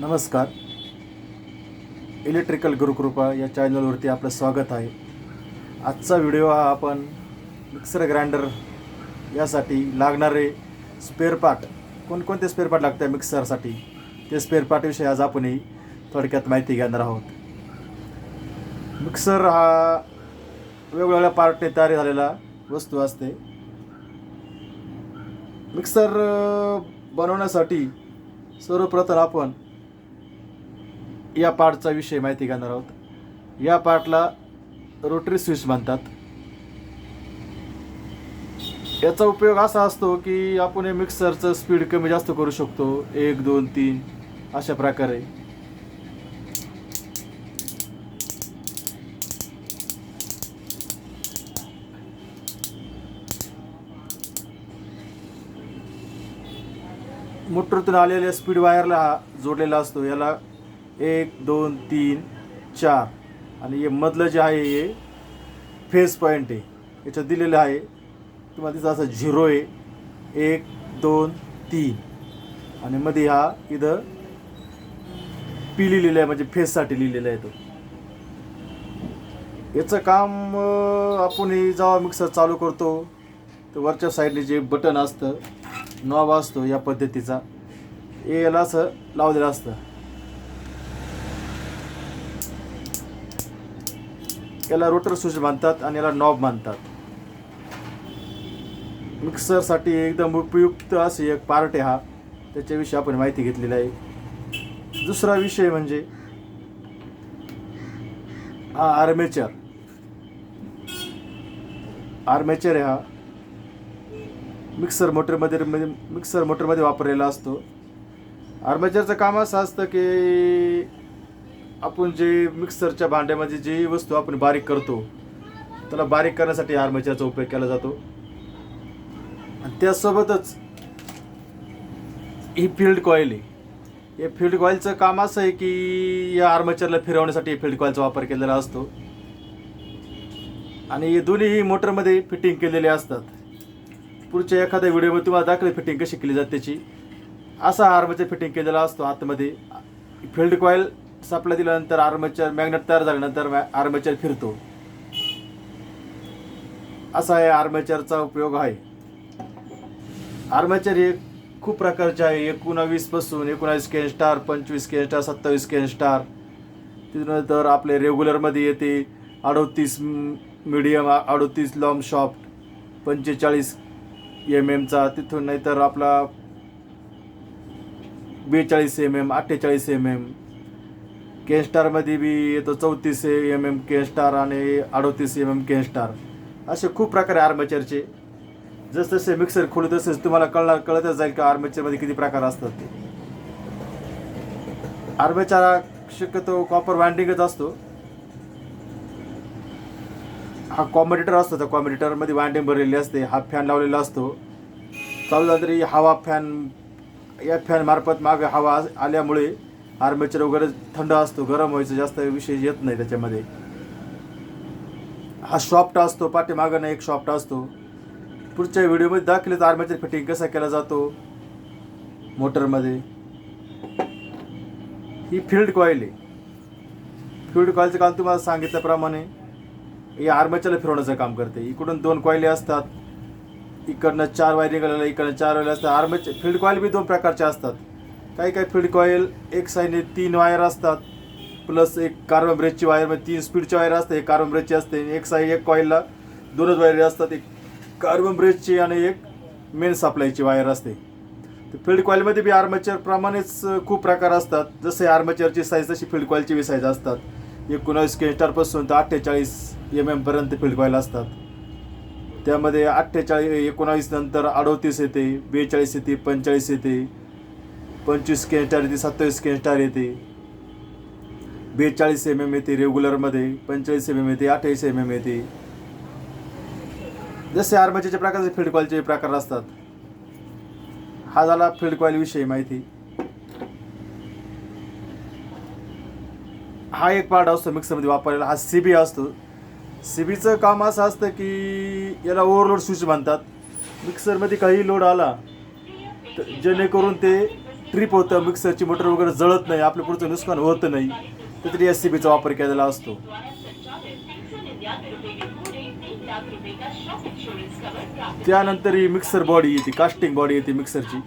नमस्कार. इलेक्ट्रिकल गुरुकृपा या चॅनलवरती आपलं स्वागत आहे. आजचा व्हिडिओ हा आपण मिक्सर ग्राइंडर यासाठी लागणारे स्पेअर पार्ट, कोणकोणते स्पेअर पार्ट लागतात मिक्सरसाठी, ते स्पेअर पार्टविषयी आज आपण थोडक्यात माहिती घेणार आहोत. मिक्सर हा वेगवेगळ्या पार्टने तयार झालेला वस्तू असते. मिक्सर बनवण्यासाठी सर्वप्रथम आपण या पार्टचा विषय माहिती घेणार आहोत. या पार्टला रोटरी स्विच म्हणतात. याचा उपयोग असा असतो की आपण मिक्सरचं स्पीड कमी जास्त करू शकतो. 1 2 3 अशा प्रकारे. मोटरतून आलेल्या स्पीड वायरला हा जोडलेला असतो. याला 1 2 3 4 आणि हे मधलं जे आहे हे फेस पॉईंट आहे. याच्यात दिलेलं आहे तुम्हाला तिथं असं 0 आहे, 1 2 3 आणि मध्ये हा इथं पी लिहिलेलं आहे, म्हणजे फेससाठी लिहिलेलं आहे. तो याचं काम आपण जेव्हा मिक्सर चालू करतो तर वरच्या साईडने जे बटन असतं, नॉब असतो या पद्धतीचा, हे याला असं लावलेलं असतं. याला रोटर स्विच म्हणतात आणि याला नॉब म्हणतात. मिक्सरसाठी एकदम उपयुक्त असे एक पार्ट आहे हा. त्याच्याविषयी आपण माहिती घेतलेली आहे. दुसरा विषय म्हणजे हा आर्मेचर. आर्मेचर हा मिक्सर मोटरमध्ये वापरलेला असतो. आर्मेचरचं काम असं असतं की आपण जे मिक्सरच्या भांड्यामध्ये जी वस्तू आपण बारीक करतो त्याला बारीक करण्यासाठी आर्मेचरचा उपयोग केला जातो. आणि त्यासोबतच ही फील्ड कॉईल आहे. या फील्ड कॉईलचं काम असं आहे की या आर्मेचरला फिरवण्यासाठी फील्ड कॉईलचा वापर केलेला असतो. आणि हे दोन्हीही मोटरमध्ये फिटिंग केलेले असतात. पुढच्या एखाद्या व्हिडिओमध्ये तुम्हाला दाखवेल फिटिंग कशी केली जाते त्याची. असा आर्मेचर फिटिंग केलेला असतो. आतमध्ये फील्ड कॉईल सप्लाय दिल्यानंतर आर्मेचर मॅग्नेट तयार झाल्यानंतर आर्मेचर फिरतो. असा आहे आर्मेचरचा उपयोग आहे. आर्मेचर हे खूप प्रकारचे आहे. 19 पासून 19 केन स्टार, 25 केन स्टार, 27 केन स्टार. त्यानंतर आपले रेग्युलरमध्ये येते 38 मीडियम, 38 लॉंग शॉफ्ट, 45 mm. तिथून नाहीतर आपला 42 mm, 48 mm. केन स्टारमध्ये बी येतो 34 mm केन स्टार आणि 38 mm केन स्टार. असे खूप प्रकार आहे आर्मेचरचे. जसजसे मिक्सर खोलू तसेच तुम्हाला कळतच जाईल की आर्मेचरमध्ये किती प्रकार असतात ते. आर्मेचर हा शक्यतो कॉपर वाइंडिंगच असतो. हा कॉम्युटेटर असतो. त्या कॉम्युटेटरमध्ये वाइंडिंग भरलेली असते. हा फॅन लावलेला असतो. चालू झाला तरी हवा फॅन, या फॅन मार्फत मागे हवा आल्यामुळे आर्मेचर वगैरे थंड असतो. गरम व्हायचं जास्त विषय येत नाही त्याच्यामध्ये. हा सॉफ्ट असतो. पाठीमागं एक सॉफ्ट असतो. पुढच्या व्हिडिओमध्ये दाखवले तर आर्मेचर फिटिंग कसा केला जातो मोटरमध्ये. ही फील्ड कॉईल आहे. फील्ड कॉईलचं काम तुम्हाला सांगितल्याप्रमाणे हे आर्मेचरला फिरवण्याचं काम करते. इकडून 2 कॉइले असतात, इकडनं 4 वायरिंग आलेल्या, इकडनं 4 वायर असतात. आर्मेचर फील्ड कॉईल बी 2 प्रकारचे असतात. काही फील्ड कॉईल एक साईडने 3 वायर असतात, प्लस एक कार्बन ब्रेकची वायर, म्हणजे 3 स्पीडची वायर असते, एक कार्बन ब्रेकची असते. एक कॉईलला 2च वायर असतात, एक कार्बन ब्रेकची आणि एक मेन सप्लायची वायर असते. तर फील्ड कॉईलमध्ये बी आर्मेचर प्रमाणेच खूप प्रकार असतात. जसे आर्मेचरची साईज तशी फील्ड कॉईलची बी साईज असतात. 19 केन स्टारपासून तर 48 mm पर्यंत फील्ड कॉईल असतात. त्यामध्ये 19 नंतर 38 येते, 42 येते, 45 येते, 25 केन स्टार येते, 27 केन स्टार येते, 42 mm येते रेग्युलरमध्ये, 45 mm येते, 28 mm येते. जसे आर्मेचरच्या प्रकारचे फील्ड कॉईलचे प्रकार असतात. हा झाला फील्ड कॉईल विषयी माहिती. हा एक पार्ट असतो मिक्सरमध्ये वापरलेला. हा CB असतो. CBचं काम असं असतं की याला ओव्हरलोड स्विच म्हणतात. मिक्सरमध्ये काही लोड आला तर जेणेकरून ते ट्रिप होतं, मिक्सरची मोटर वगैरे जळत नाही, आपलं पुढचं नुकसान होत नाही, त्यासाठी SCBचा वापर केलेला असतो. त्यानंतर ही मिक्सर बॉडी येते, कास्टिंग बॉडी येते मिक्सरची.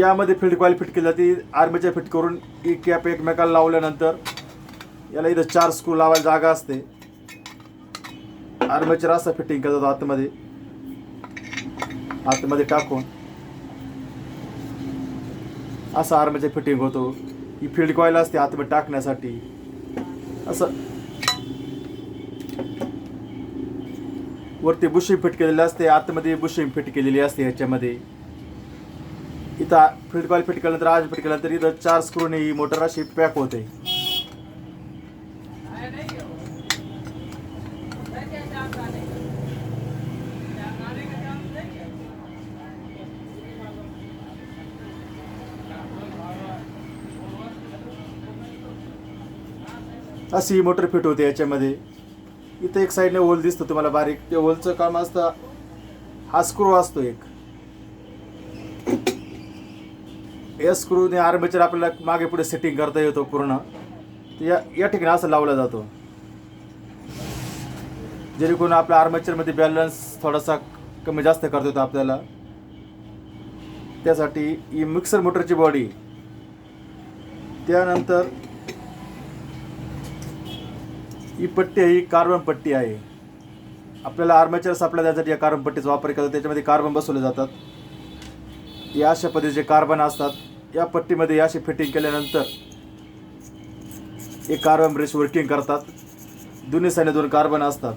यामध्ये फील्ड कॉईल फिट केली जाते. आर्मेचर फिट करून एक कॅप एकमेकाला लावल्यानंतर याला इथं 4 स्क्रू लावायला जागा असते. आर्मेचर असं फिटिंग केलं जातं आतमध्ये टाकून असं आर्मेचर फिटिंग होतो. ही फील्ड कॉईल असते आतमध्ये टाकण्यासाठी. असं वरती बुशिंग फिट केलेली असते, आतमध्ये बुशिंग फिट केलेली असते. ह्याच्यामध्ये इथं फील्ड कॉईल फिट केल्यानंतर आज फिट केल्यानंतर इथं 4 स्क्रूने ही मोटर अशी पॅक होते. अशी ही मोटर फिट होते याच्यामध्ये. इथं एक साईडने होल दिसतो तुम्हाला बारीक, ते होलचं काम असतं. हा स्क्रू असतो एक, या स्क्रूने आर्मेचर आपल्याला मागे पुढे सेटिंग करता येतो पूर्ण. या ठिकाणी असं लावला जातो जेणेकरून आपल्या आर्मेचरमध्ये बॅलन्स थोडासा कमी जास्त करता येतो आपल्याला. त्यासाठी ही मिक्सर मोटरची बॉडी. त्यानंतर ही पट्टी आहे, ही कार्बन पट्टी आहे. आपल्याला आर्मेचर सप्लाय द्यायसाठी या कार्बन पट्टीचा वापर केला. त्याच्यामध्ये कार्बन बसवले जातात. या अशा पद्धतीचे कार्बन असतात. या पट्टीमध्ये अशी फिटिंग केल्यानंतर एक कार्बन ब्रश वर्किंग करतात. दोन्ही साईडने 2 कार्बन असतात.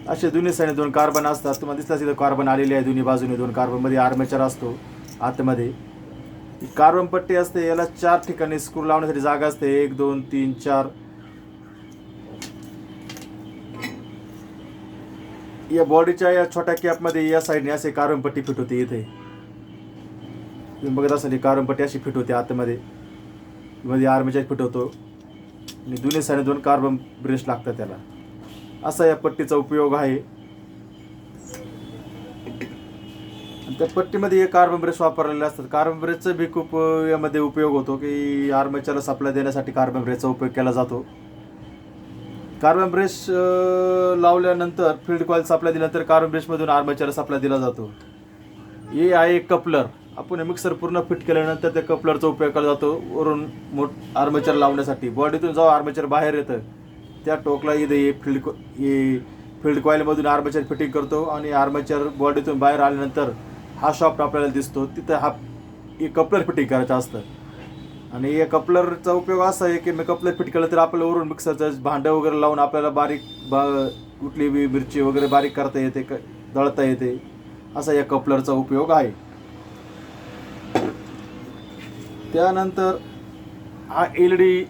असे दोन्ही साईडने 2 कार्बन असतात. तुम्हाला दिसतात इथं कार्बन आलेले आहे दोन्ही बाजूने. 2 कार्बनमध्ये आर्मेचर असतो आतमध्ये. ही कार्बन पट्टी असते. याला 4 ठिकाणी स्क्रू लावण्यासाठी जागा असते. 1 2 3 4. या बॉडीच्या या छोट्या कॅपमध्ये या साईडने असे कार्बन पट्टी फिट होते. इथे तुम्ही बघत असाल ही कार्बन पट्टी अशी फिट होते आतमध्ये. मध्ये आर्मेचर फिट होतो आणि दोन्ही साईडने 2 कार्बन ब्रश लागतात त्याला. असा या पट्टीचा उपयोग आहे. त्या पट्टीमध्ये एक कार्बन ब्रश वापरलेले असतात. कार्बन ब्रशचा बी खूप यामध्ये उपयोग होतो की आर्मेचरला सप्लाय देण्यासाठी कार्बन ब्रशचा उपयोग केला जातो. कार्बन ब्रश लावल्यानंतर फील्ड कॉईल सप्लाय दिल्यानंतर कार्बन ब्रशमधून आर्मेचरला सप्लाय दिला जातो. हे आहे कपलर. आपण मिक्सर पूर्ण फिट केल्यानंतर त्या कपलरचा उपयोग केला जातो वरून आर्मेचर लावण्यासाठी. बॉडीतून जेव्हा आर्मेचर बाहेर येतं त्या टोकला इथे फील्ड कॉईलमधून आर्मेचर फिटिंग करतो आणि आर्मेचर बॉडीतून बाहेर आल्यानंतर हा शॉफ्ट आपल्याला दिसतो. तिथं हे कपलर फिटिंग करायचं असतं. आणि या कपलरचा उपयोग असा आहे की मी कपलर फिट केलं तर आपल्याला वरून मिक्सरचं भांडं वगैरे लावून आपल्याला कुठली बी मिरची वगैरे बारीक करता येते, दळता येते. असा या कपलरचा उपयोग आहे. त्यानंतर हा LED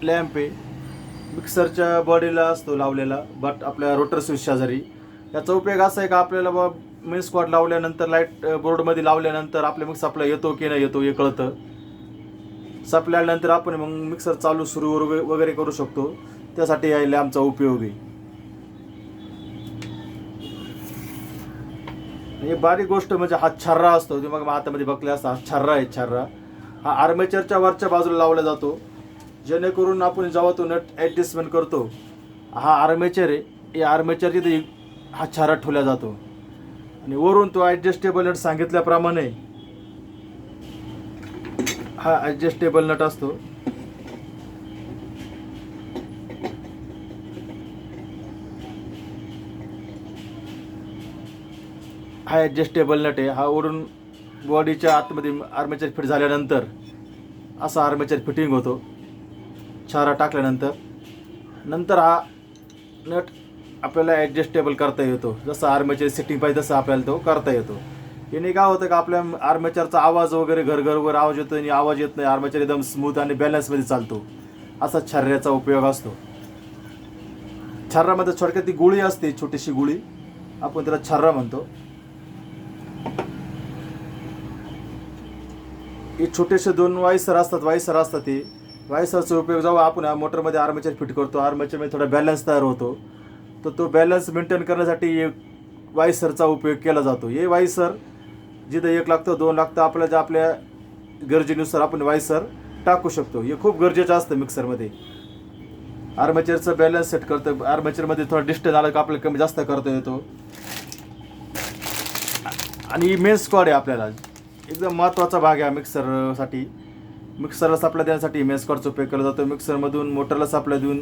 लॅम्प आहे. मिक्सरच्या बॉडीला असतो लावलेला, बट आपल्या रोटर स्विच शेजारी. याचा उपयोग असा आहे का आपल्याला मेन स्क्वॉट लावल्यानंतर लाईट बोर्डमध्ये लावल्यानंतर आपल्या मिक्स सप्लाय येतो की नाही येतो हे कळतं. सप्लाय आल्यानंतर आपण मग मिक्सर चालू सुरू वगैरे करू शकतो. त्यासाठी या लॅम्पचा उपयोग आहे. हे बारीक गोष्ट म्हणजे हा छर्रा असतो. तुम्ही मग हातामध्ये बघले असता, हा छर्रा आहे. छर्रा हा आर्मेचरच्या वरच्या बाजूला लावला जातो जेणेकरून आपण जेव्हा तो नट ॲडजस्टमेंट करतो, हा आर्मेचर आहे, या आर्मेचरची तिथे हा छर्रा ठेवला जातो आणि वरून तो ॲडजस्टेबल नट सांगितल्याप्रमाणे हा ॲडजस्टेबल नट असतो. हा ॲडजस्टेबल नट आहे. हा वरून बॉडीच्या आतमध्ये आर्मेचर फिट झाल्यानंतर असा आर्मेचर फिटिंग होतो छारा टाकल्यानंतर हा नट आपल्याला ॲडजस्टेबल करता येतो. जसं आर्मेचर सेटिंग पाहिजे तसं आपल्याला तो करता येतो. याने काय होतं का आपल्या आर्मेचरचा आवाज वगैरे घर आवाज येतो आणि आवाज येत नाही. आर्मेचर एकदम स्मूथ आणि बॅलन्समध्ये चालतो. असा छर्र्याचा उपयोग असतो. छर्रामध्ये थोडक्यात ती गुळी असते, छोटीशी गुळी, आपण त्याला छर्रा म्हणतो. हे छोटेसे 2 वायसर असतात ते वायसरचा उपयोग जेव्हा आपण मोटरमध्ये आर्मेचर फिट करतो, आर्मेचरमध्ये थोडा बॅलन्स तयार होतो, तर तो बॅलन्स मेंटेन करण्यासाठी वायसरचा उपयोग केला जातो. हे वायसर जिथं 1 लागतं 2 लागतं आपल्याला आपल्या गरजेनुसार आपण वायसर टाकू शकतो. हे खूप गरजेचं असतं मिक्सरमध्ये. आर्मेचरचं बॅलन्स सेट करतं, आर्मेचरमध्ये थोडा डिस्टन्स आला का आपल्याला कमी जास्त करता येतो. आणि मेन स्क्वॉड आहे आपल्याला एकदम महत्त्वाचा भाग आहे मिक्सरसाठी. मिक्सरला सप्लाय देण्यासाठी मेन स्क्वॉडचा उपयोग केला जातो. मिक्सरमधून मोटरला सप्लाय देऊन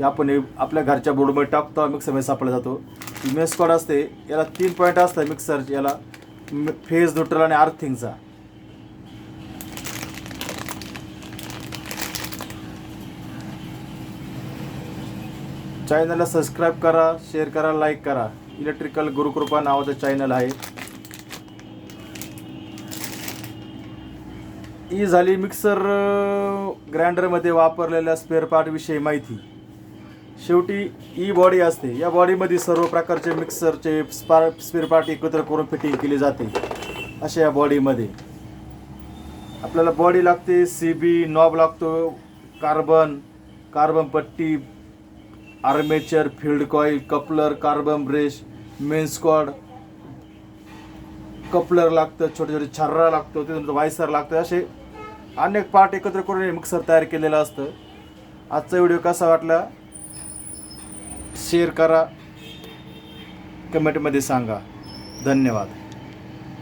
आपण आपल्या घरच्या बोर्डमध्ये टाकतो, मिक्सरमध्ये सप्लाय जातो. मेन स्क्वॉड असते, याला 3 पॉईंट असतात मिक्सर, याला फेज, न्यूट्रल आणि अर्थिंगचा. चॅनलला सबस्क्राईब करा, शेअर करा, लाईक करा. इलेक्ट्रिकल गुरुकृपा नावाचं चॅनल आहे. ही झाली मिक्सर ग्राइंडरमध्ये वापरलेल्या स्पेअर पार्टविषयी माहिती. शेवटी ही बॉडी असते, या बॉडीमध्ये सर्व प्रकारचे मिक्सरचे स्पेअर पार्ट एकत्र करून फिटिंग केली जाते. अशा या बॉडीमध्ये आपल्याला बॉडी लागते, CB, नॉब लागतो, कार्बन पट्टी, armature, field coil, coupler, carbon brush, main squad, coupler लागतं, छोटे छोटे छर्रा लागतो, त्यानंतर वायसर लागतं. असे अनेक पार्ट एकत्र करून मिक्सर तयार केलेलं असतं. आजचा व्हिडिओ कसा वाटला शेअर करा, कमेंटमध्ये सांगा. धन्यवाद.